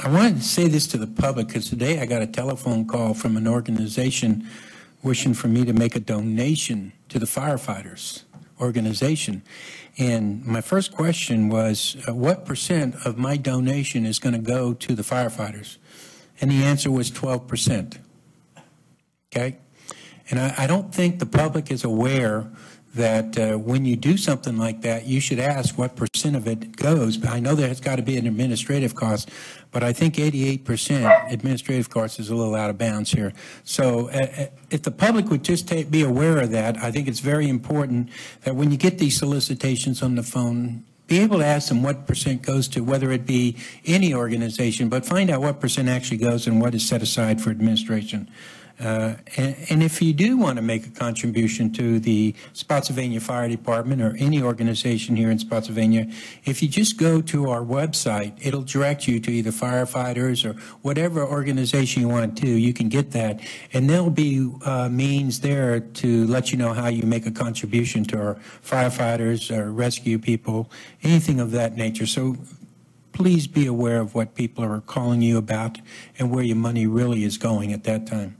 I wanted to say this to the public because today I got a telephone call from an organization wishing for me to make a donation to the firefighters organization. And my first question was, what percent of my donation is going to go to the firefighters? And the answer was 12%. Okay? And I don't think the public is aware that when you do something like that, you should ask what percent of it goes. But I know there's got to be an administrative cost, but I think 88% administrative cost is a little out of bounds here. So if the public would just be aware of that, I think it's very important that when you get these solicitations on the phone, be able to ask them what percent goes to, whether it be any organization, but find out what percent actually goes and what is set aside for administration. And if you do want to make a contribution to the Spotsylvania Fire Department or any organization here in Spotsylvania, if you just go to our website, it'll direct you to either firefighters or whatever organization you want to. You can get that, and there'll be means there to let you know how you make a contribution to our firefighters or rescue people, anything of that nature. So please be aware of what people are calling you about and where your money really is going at that time.